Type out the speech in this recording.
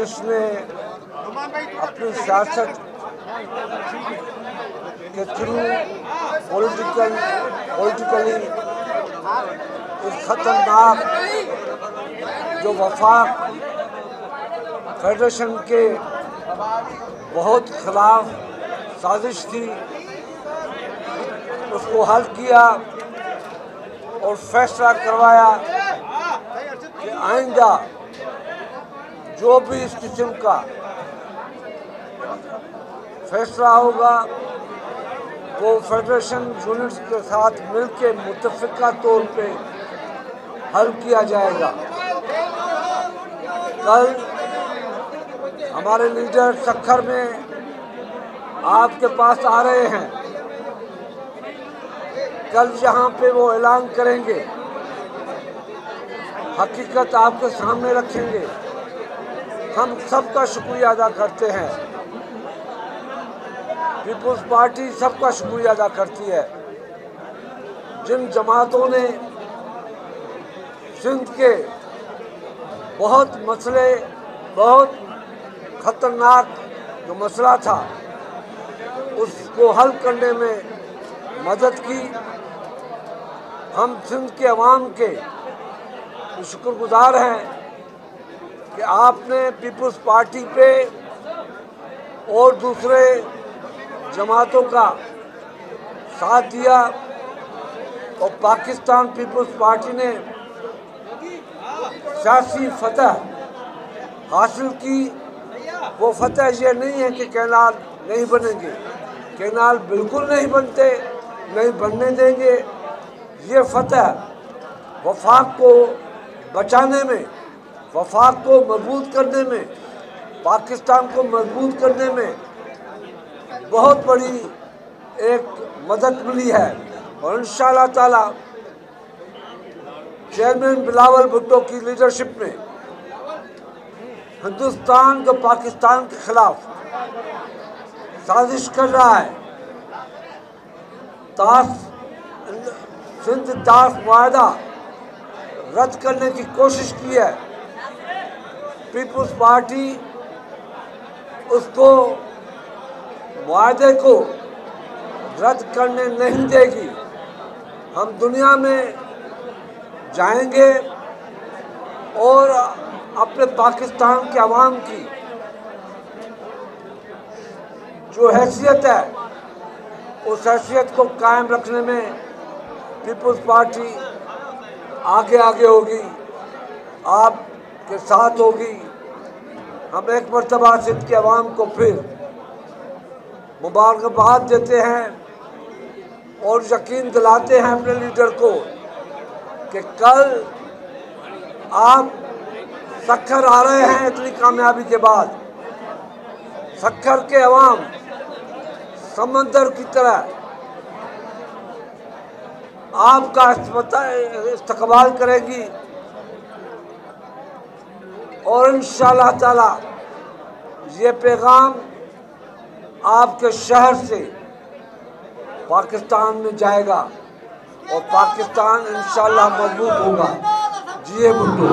जिसने अपनी सियासत के थ्रू पॉलिटिकली इस खतरनाक जो वफाक फेडरेशन के बहुत खिलाफ साजिश थी उसको हल किया और फैसला करवाया कि आइंदा जो भी इस किस्म का फैसला होगा वो फेडरेशन यूनिट्स के साथ मिलकर मुत्तफ़िका तौर पे हल किया जाएगा। कल हमारे लीडर सक्खर में आपके पास आ रहे हैं, कल यहाँ पे वो ऐलान करेंगे, हकीकत आपके सामने रखेंगे। हम सबका शुक्रिया अदा करते हैं, पीपुल्स पार्टी सबका शुक्रिया अदा करती है। जिन जमातों ने सिंध के बहुत मसले, बहुत खतरनाक जो मसला था उसको हल करने में मदद की, हम सिंध के अवाम के शुक्रगुजार हैं कि आपने पीपुल्स पार्टी पे और दूसरे जमातों का साथ दिया और पाकिस्तान पीपुल्स पार्टी ने सियासी फतह हासिल की। वो फतह ये नहीं है कि कैनाल नहीं बनेंगे, कैनाल बिल्कुल नहीं बनते, नहीं बनने देंगे। ये फतह वफाक को बचाने में, वफाक को मजबूत करने में, पाकिस्तान को मजबूत करने में बहुत बड़ी एक मदद मिली है। और इंशाअल्लाह ताला चेयरमैन बिलावल भुट्टो की लीडरशिप में हिंदुस्तान जो पाकिस्तान के खिलाफ साजिश कर रहा है, सिंध दास मुआहदा रद्द करने की कोशिश की है, पीपुल्स पार्टी उसको मुआहदे को रद्द करने नहीं देगी। हम दुनिया में जाएंगे और अपने पाकिस्तान के अवाम की जो हैसियत है उस हैसियत को कायम रखने में पीपुल्स पार्टी आगे आगे होगी, आपके साथ होगी। हम एक मरतबा सिंध के अवाम को फिर मुबारकबाद देते हैं और यकीन दिलाते हैं अपने लीडर को कि कल आप सक्खर आ रहे हैं। इतनी कामयाबी के बाद सक्खर के अवाम समंदर की तरह आपका इस्तकबाल करेगी और इंशाअल्लाह ताला ये पैगाम आपके शहर से पाकिस्तान में जाएगा और पाकिस्तान इंशाअल्लाह मजबूत होगा। जी भुट्टो।